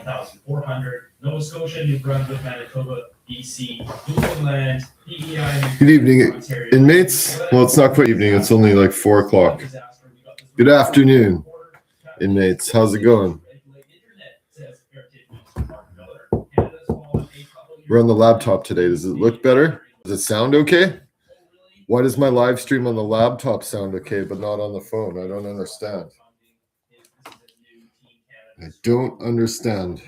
5,400. Nova Scotia, New Brunswick, Manitoba, BC, Newfoundland, PEI. Good evening, inmates. Well, it's not quite evening. It's only like 4 o'clock. Good afternoon, inmates. How's it going? We're on the laptop today. Does it look better? Does it sound okay? Why does my live stream on the laptop sound okay, but not on the phone? I don't understand. I don't understand.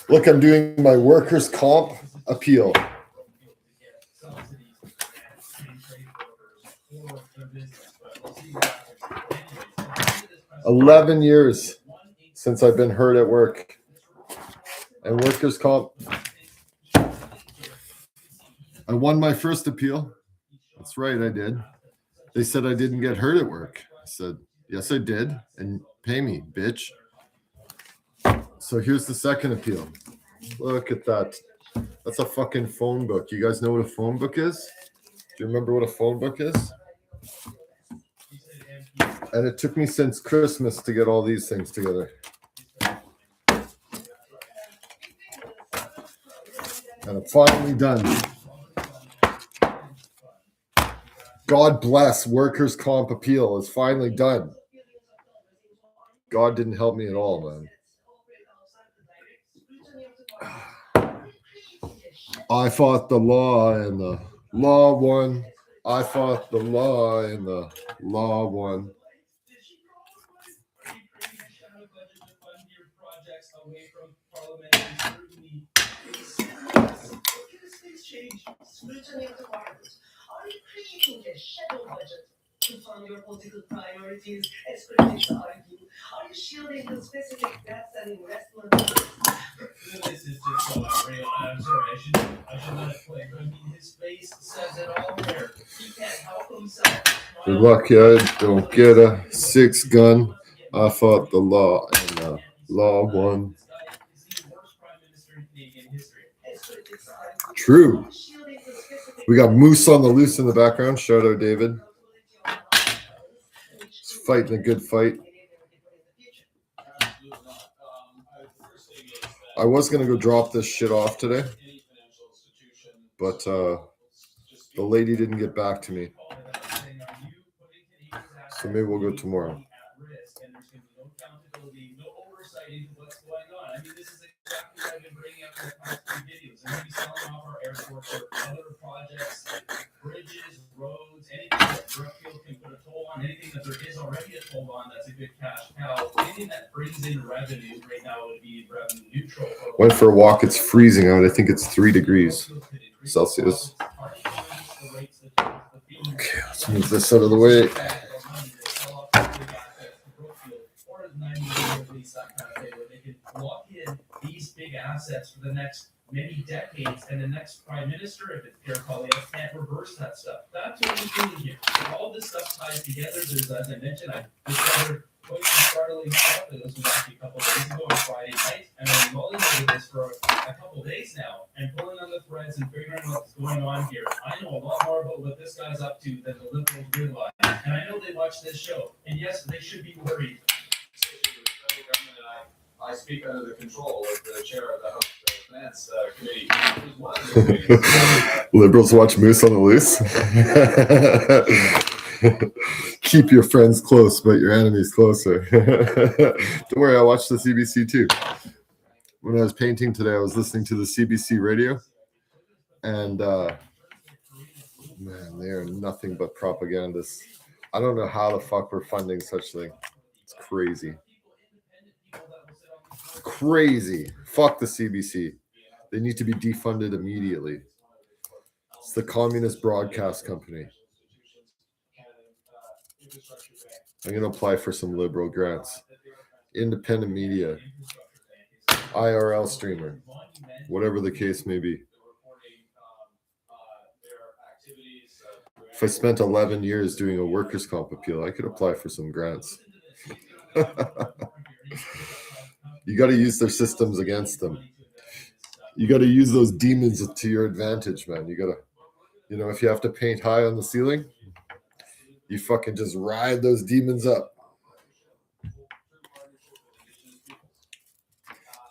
Look, I'm doing my workers' comp appeal. 11 years since I've been hurt at work. And workers' comp. I won my first appeal. That's right, I did. They said I didn't get hurt at work. I said, yes, I did. And pay me, bitch. So here's the second appeal. Look at that. That's a fucking phone book. You guys know what a phone book is? Do you remember what a phone book is? And it took me since Christmas to get all these things together. And I'm finally done. God bless workers' comp appeal is finally done. God didn't help me at all, man. I fought the law and the law won. I fought the law and the law won. Are you creating a shadow budget to fund your political priorities, as critics argue? Are you shielding the specific debts and investments? This is just so unreal. I'm sorry, I should let it play. But I mean, his face says it all there. He can't help himself. Good luck, I don't get a 6-gun. I fought the law and the law won. True. We got Moose on the loose in the background. Shout out, David. He's fighting a good fight. I was going to go drop this shit off today, but the lady didn't get back to me. So maybe we'll go tomorrow. Bridges, roads, anything that Brookfield can put a toll on, anything that there is already a toll on, that's a good cash cow. Anything that brings in revenue right now would be revenue neutral. Went for a walk. It's freezing out. I think it's 3 degrees Celsius. Okay, let's move this out of the way. Lock in these big assets for the next many decades, and the next prime minister, if it's Pierre Poilievre, can't reverse that stuff. That's what we're doing here. All this stuff ties together. There's, as I mentioned, I discovered quite some startling stuff. This was actually a couple of days ago on Friday night, and I've been mulling over this for a couple of days now, and pulling on the threads and figuring out what's going on here. I know a lot more about what this guy's up to than the Liberals realize, and I know they watch this show, and yes, they should be worried. I speak under the control of the chair of the House Finance Committee. Liberals watch Moose on the loose. Keep your friends close, but your enemies closer. Don't worry, I watched the CBC too. When I was painting today, I was listening to the CBC radio, and man, they are nothing but propagandists. I don't know how the fuck we're funding such thing. It's crazy. Crazy. Fuck the CBC. They need to be defunded immediately. It's the Communist Broadcast Company. I'm going to apply for some liberal grants. Independent media. IRL streamer. Whatever the case may be. If I spent 11 years doing a workers' comp appeal, I could apply for some grants. You got to use their systems against them. You got to use those demons to your advantage, man. You got to, if you have to paint high on the ceiling, you fucking just ride those demons up.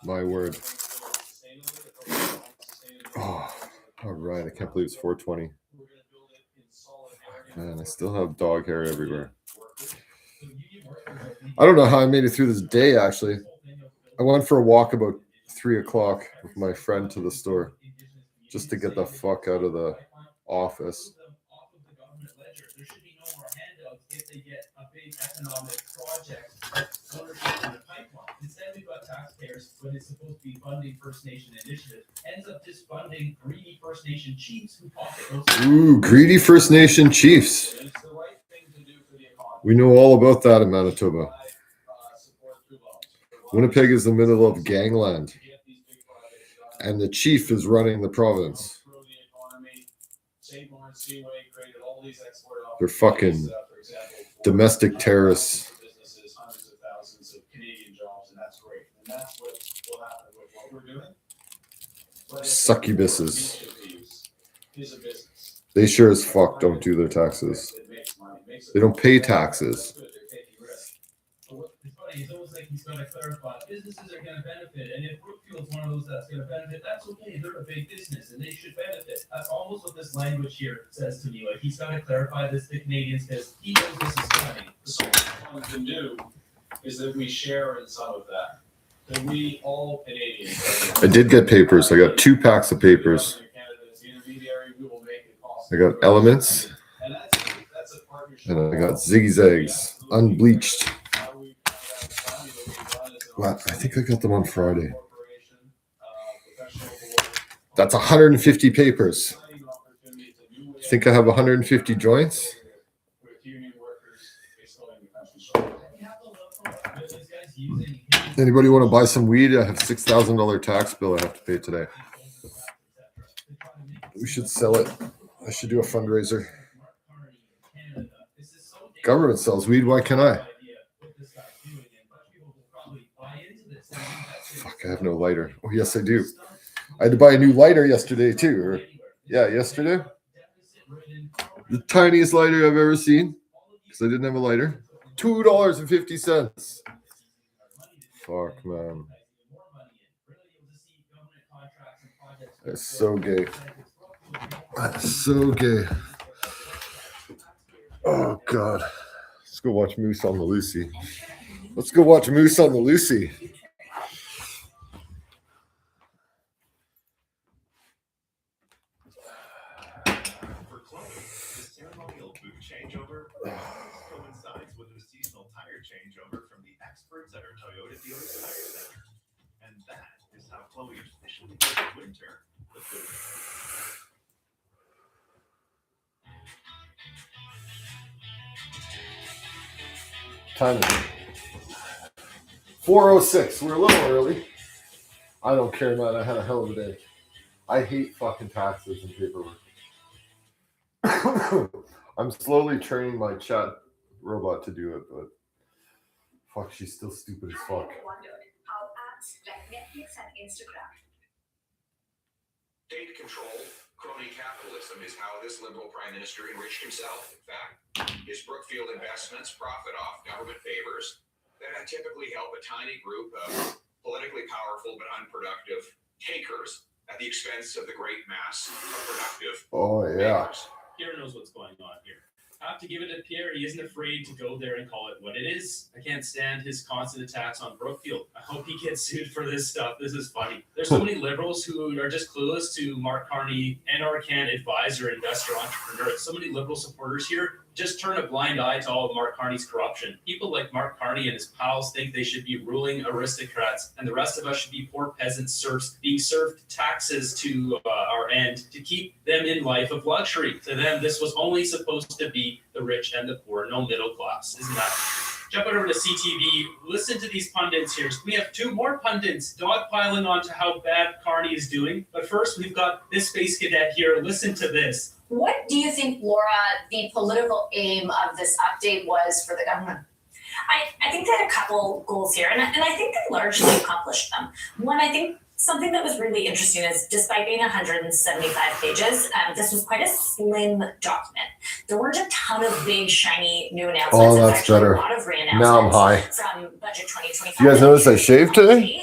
My word. Oh, all right. I can't believe it's 4:20. Man, I still have dog hair everywhere. I don't know how I made it through this day, actually. I went for a walk about 3 o'clock with my friend to the store just to get the fuck out of the office. There should be no more handouts if they get a big economic project ownership in the pipeline. Instead, we've got taxpayers when it's supposed to be funding First Nation initiatives, ends up just funding greedy First Nation chiefs who pocket those. Ooh, greedy First Nation chiefs. It's the right thing to do for the economy. We know all about that in Manitoba. Winnipeg is the middle of gangland, and the chief is running the province. They're fucking domestic terrorists. Hundreds of thousands of Canadian jobs, and that's great. And that's what will happen with what we're doing. Succubuses. They sure as fuck don't do their taxes. They don't pay taxes. It's almost like he's going to clarify businesses are going to benefit, and if Brookfield's one of those that's going to benefit, that's okay. They're a big business and they should benefit. That's almost what this language here says to me. Like he's got to clarify this to Canadians because he knows this is coming. So what we can do is that we share in some of that. That we all Canadians. I did get papers. I got 2 packs of papers. I got Elements, and I got Zigzags, unbleached. Well, I think I got them on Friday. That's 150 papers. Think I have 150 joints? Anybody want to buy some weed? I have $6,000 tax bill I have to pay today. We should sell it. I should do a fundraiser. Government sells weed. Why can't I? Fuck, I have no lighter. Oh, yes, I do. I had to buy a new lighter yesterday, too. Yesterday. The tiniest lighter I've ever seen. Because I didn't have a lighter. $2.50. Fuck, man. That's so gay. That's so gay. Oh, God. Let's go watch Moose on the Lucy. Let's go watch Moose on the Lucy. For Chloe, the ceremonial boot changeover coincides with a seasonal tire changeover from the experts at our Toyota dealer's tire center. And that is how Chloe officially gets winter with the Time is 4:06. We're a little early. I don't care, man. I had a hell of a day. I hate fucking taxes and paperwork. I'm slowly training my chat robot to do it, but fuck, she's still stupid as fuck. How apps like Netflix and Instagram. State control, crony capitalism is how this liberal prime minister enriched himself. In fact, his Brookfield investments profit off government favors that typically help a tiny group of politically powerful but unproductive takers at the expense of the great mass of productive makers. Pierre knows what's going on here. I have to give it to Pierre. He isn't afraid to go there and call it what it is. I can't stand his constant attacks on Brookfield. I hope he gets sued for this stuff. This is funny. There's so many liberals who are just clueless to Mark Carney, NRCan advisor, investor, entrepreneur. So many liberal supporters here just turn a blind eye to all of Mark Carney's corruption. People like Mark Carney and his pals think they should be ruling aristocrats, and the rest of us should be poor peasant serfs being served taxes to our end to keep them in life of luxury. To them, this was only supposed to be the rich and the poor, no middle class. Isn't that? Jump over to CTV. Listen to these pundits here. We have 2 more pundits dogpiling on to how bad Carney is doing. But first, we've got this space cadet here. Listen to this. What do you think, Laura, the political aim of this update was for the government? I think they had a couple goals here, and I think they largely accomplished them. One, I think something that was really interesting is, despite being 175 pages, this was quite a slim document. There weren't a ton of big, shiny new announcements. Oh, that's better. A lot of re-announcements now I'm high. from Budget 2025. You guys notice I shaved today?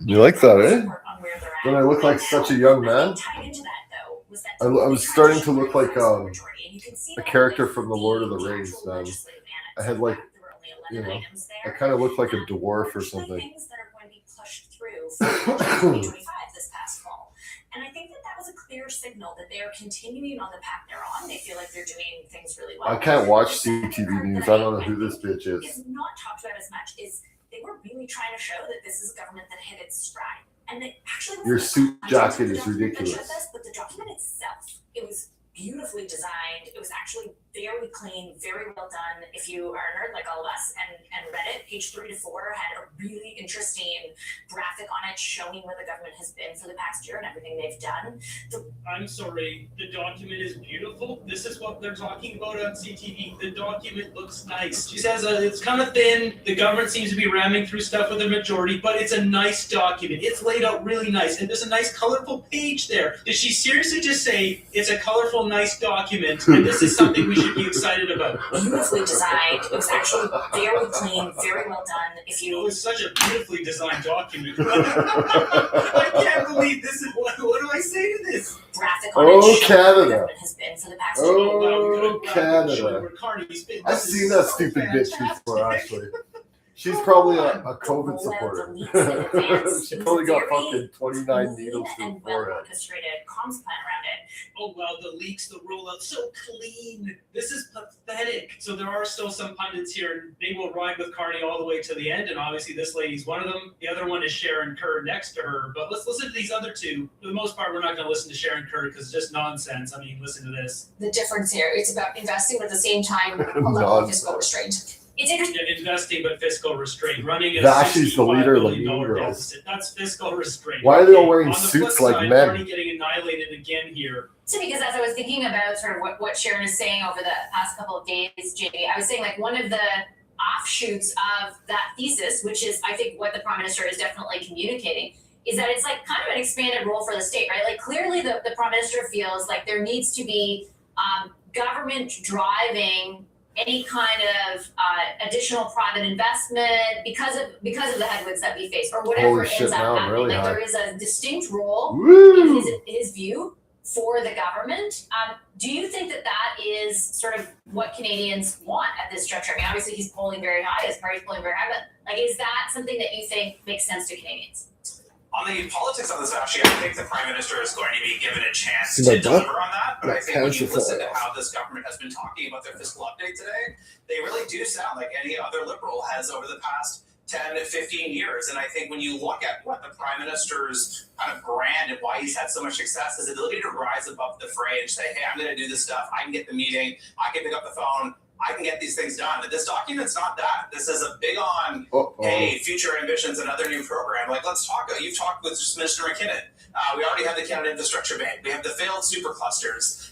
You like that, eh? Support on where they're at. Then I look like such a young man. Tied into that, though, was that I was starting to look like majority, and you can see a that character with from the Lord of the Rings, actual man. legislative annex. I had like, There were only you 11 know, items I there. kind of looked like a dwarf or Largely something. Things that are going to be pushed through for 2025 this past fall. And I think that that was a clear signal that they are continuing on the path they're on. They feel like they're doing things really well. I can't watch The second CTV part news. that I don't know who this bitch is. is not talked about as much is they were really trying to show that this is a government that hit its stride. And it actually Your suit wasn't jacket the is document that showed ridiculous. this, but the document itself, it was beautifully designed. It was actually very clean, very well done. If you are a nerd like all of us and read it, page 3 to 4 had a really interesting graphic on it showing where the government has been for the past year and everything they've done. I'm sorry, the document is beautiful. This is what they're talking about on CTV. The document looks nice. She says it's kind of thin. The government seems to be ramming through stuff with a majority, but it's a nice document. It's laid out really nice, and there's a nice colorful page there. Did she seriously just say it's a colorful, nice document, and this is something we should be excited about? Beautifully designed. It was actually very clean, very well done. If It you was such a beautifully designed document. I can't believe this is what do I say to this? graphic on Oh, it showing where Canada. the government has been for the past year. Oh, Canada. I've seen that stupid bitch before, actually. She's probably a COVID supporter. She probably got fucking 29 needles to and the well forehead. orchestrated comms plan around it. Oh wow, the leaks, the rollout, so clean. This is pathetic. So there are still some pundits here, and they will ride with Carney all the way to the end. And obviously, this lady's one of them. The other one is Sharon Kerr next to her. But let's listen to these other two. For the most part, we're not going to listen to Sharon Kerr because it's just nonsense. I mean, listen to this. The difference here, it's about investing, but at the same time, a level of fiscal restraint. It's interesting. Yeah, investing but fiscal restraint, running a Vashy's the $65 leader of the billion Mean Girls. deficit. That's fiscal restraint. Why are they all wearing On the suits flip like side, men? Carney getting annihilated again here. So because as I was thinking about sort of what Sharon is saying over the past couple of days, Jamie, I was saying like one of the offshoots of that thesis, which is I think what the Prime Minister is definitely communicating, is that it's like kind of an expanded role for the state, right? Like clearly the Prime Minister feels like there needs to be government driving any kind of additional private investment because of the headwinds that we face or whatever Holy shit, ends up now I'm happening. really Like high. there is a distinct role in Woo! his view for the government. Do you think that that is sort of what Canadians want at this juncture? I mean, obviously he's polling very high, his party's polling very high, but like, is that something that you think makes sense to Canadians? On the politics of this, actually, I think the Prime Minister is going to be given a chance See to my butt? deliver on that. But My I think when pants you are listen to falling how this government has been talking about their fiscal update today, they really do sound like any other Liberal has over the past 10 to 15 years. And I think when you look at what the Prime Minister's kind of brand and why he's had so much success, his ability to rise above the fray and say, hey, I'm going to do this stuff. I can get the meeting. I can pick up the phone. I can get these things done. But this document's not that. This is a big on, hey, future ambitions, another new program. Like, let's talk. You've talked with Minister McKinnon. We already have the Canada Infrastructure Bank. We have the failed superclusters.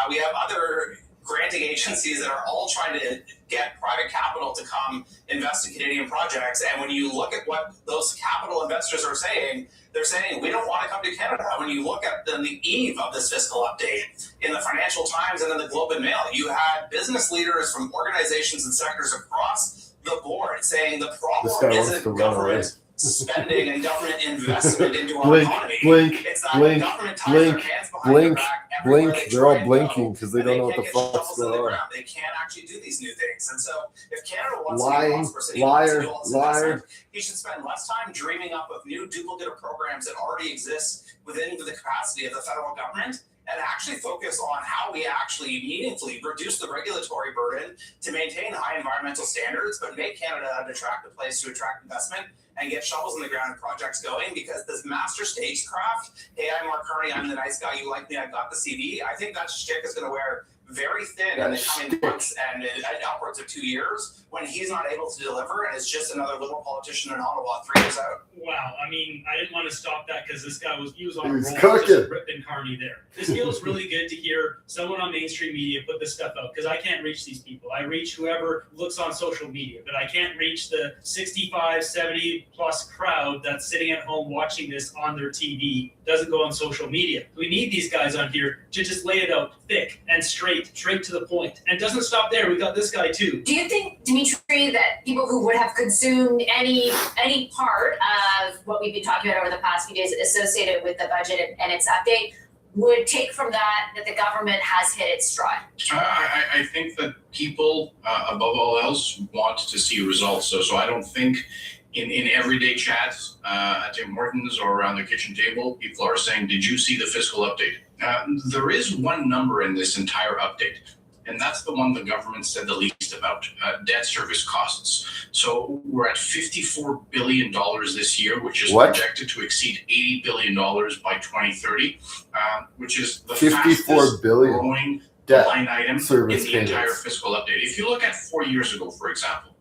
We have other granting agencies that are all trying to get private capital to come invest in Canadian projects. And when you look at what those capital investors are saying, they're saying, we don't want to come to Canada. When you look at the eve of this fiscal update in the Financial Times and in the Globe and Mail, you had business leaders from organizations and sectors across the board saying the This problem guy wants isn't to run away. government spending and government investment into our Blink, economy. blink, It's that blink, government ties blink, their hands behind their blink, back everywhere blink. they They're try all and blinking go, because they and don't know what can't the get fuck's shovels in the going on. ground. They can't actually do these new things. And so if Canada wants Lying, to be prosperous and he wants to do all this liar. investment, he should spend less time dreaming up of new duplicative programs that already exist within the capacity of the federal government and actually focus on how we actually meaningfully reduce the regulatory burden to maintain high environmental standards, but make Canada an attractive place to attract investment and get shovels in the ground and projects going. Because this master stagecraft, hey, I'm Mark Carney, I'm the nice guy, you like me, I got the CV, I think that shtick is going to wear very thin in the coming months and upwards of 2 years when he's not able to deliver and is just another Liberal politician in Ottawa 3 years out. Wow, I mean, I didn't want to stop that because this guy was on He a was roll, cooking. just ripping Carney there. This feels really good to hear someone on mainstream media put this stuff out because I can't reach these people. I reach whoever looks on social media, but I can't reach the 65, 70 plus crowd that's sitting at home watching this on their TV, doesn't go on social media. We need these guys on here to just lay it out thick and straight straight to the point. And it doesn't stop there. We got this guy too. Do you think, Dimitri, that people who would have consumed any part of what we've been talking about over the past few days associated with the budget and its update would take from that the government has hit its stride? I think that people, above all else, want to see results. So I don't think in everyday chats at Tim Hortons or around the kitchen table, people are saying, did you see the fiscal update? There is one number in this entire update, and that's the one the government said the least about, debt service costs. So we're at $54 billion this year, which is projected to exceed $80 billion by 2030, which is the fastest growing line item in the entire fiscal update. If you look at 4 years ago, for example,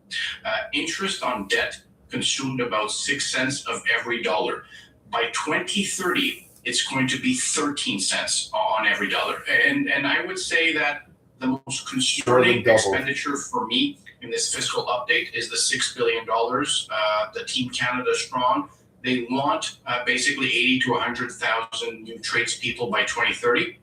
interest on debt consumed about 6 cents of every dollar. By 2030, it's going to be 13 cents on every dollar. And I would say that the most concerning expenditure for me in this fiscal update is the $6 billion, the Team Canada Strong. They want basically 80 to 100,000 new tradespeople by 2030.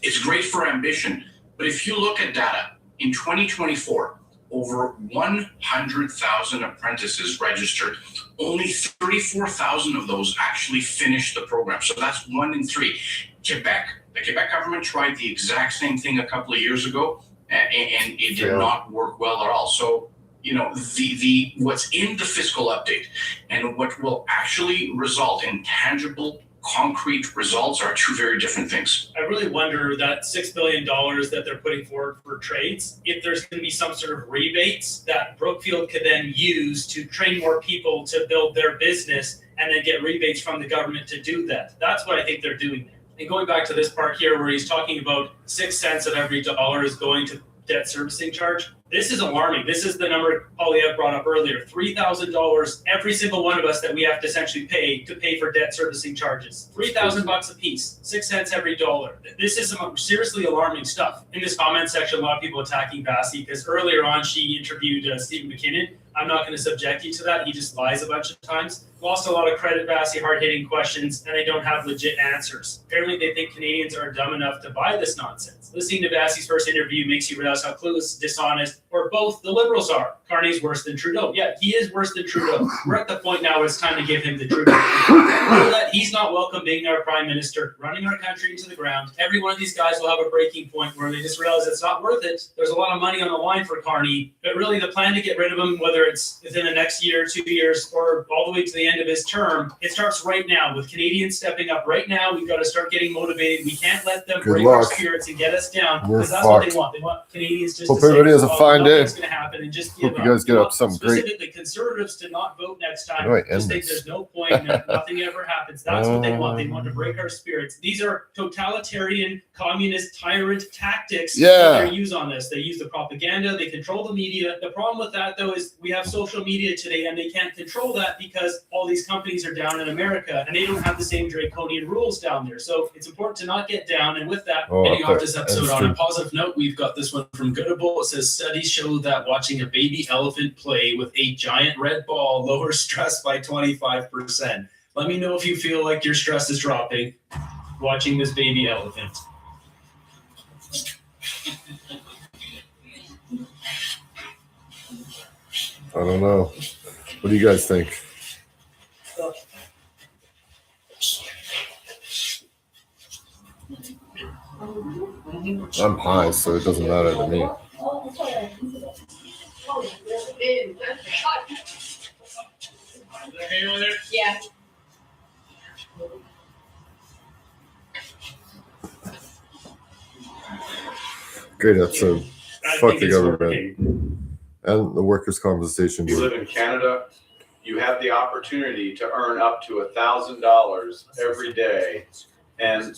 It's great for ambition, but if you look at data, in 2024, over 100,000 apprentices registered. Only 34,000 of those actually finished the program. So that's 1 in 3. Quebec, the Quebec government tried the exact same thing a couple of years ago, and it did not work well at all. So, you know, the what's in the fiscal update and what will actually result in tangible, concrete results are two very different things. I really wonder that $6 billion that they're putting forward for trades, if there's going to be some sort of rebates that Brookfield could then use to train more people to build their business and then get rebates from the government to do that. That's what I think they're doing there. And going back to this part here where he's talking about 6 cents of every dollar is going to debt servicing charge. This is alarming. This is the number Polyev brought up earlier. $3,000 every single one of us that we have to essentially pay for debt servicing charges. $3,000 a piece, 6 cents every dollar. This is some seriously alarming stuff. In this comment section, a lot of people attacking Bassi because earlier on she interviewed Stephen McKinnon. I'm not going to subject you to that. He just lies a bunch of times. Lost a lot of credit, Bassi, hard-hitting questions, and they don't have legit answers. Apparently, they think Canadians are dumb enough to buy this nonsense. Listening to Bassi's first interview makes you realize how clueless, dishonest, or both the Liberals are. Carney's worse than Trudeau. Yeah, he is worse than Trudeau. We're at the point now where it's time to give him the truth. That he's not welcome being our prime minister, running our country into the ground. Every one of these guys will have a breaking point where they just realize it's not worth it. There's a lot of money on the line for Carney, but really the plan to get rid of him, whether it's within the next year, 2 years, or all the way to the end of his term, it starts right now with Canadians stepping up right now. We've got to start getting motivated. We can't let them break our spirits and get us down because that's what they want. They want Canadians just Hope to say, everybody has a fine day. Nothing's going to happen and just give Hope you guys get up something great. Specifically, conservatives to not vote next time. How do I Just end think this? there's no point and nothing ever happens. That's what they want. They want to break our spirits. These are totalitarian, communist, tyrant tactics that they use on this. They use the propaganda. They control the media. The problem with that, though, is we have social media today, and they can't control that because all these companies are down in America, and they don't have the same draconian rules down there. So it's important to not get down. And with that, ending off this episode on a positive note, we've got this one from Goodable. It says, studies show that watching a baby elephant play with a giant red ball lowers stress by 25%. Let me know if you feel like your stress is dropping watching this baby elephant. I don't know. What do you guys think? I'm high, so it doesn't matter to me. Yeah. Great episode. Fuck the government. And the workers' compensation You board. live in Canada, you have the opportunity to earn up to $1,000 every day, and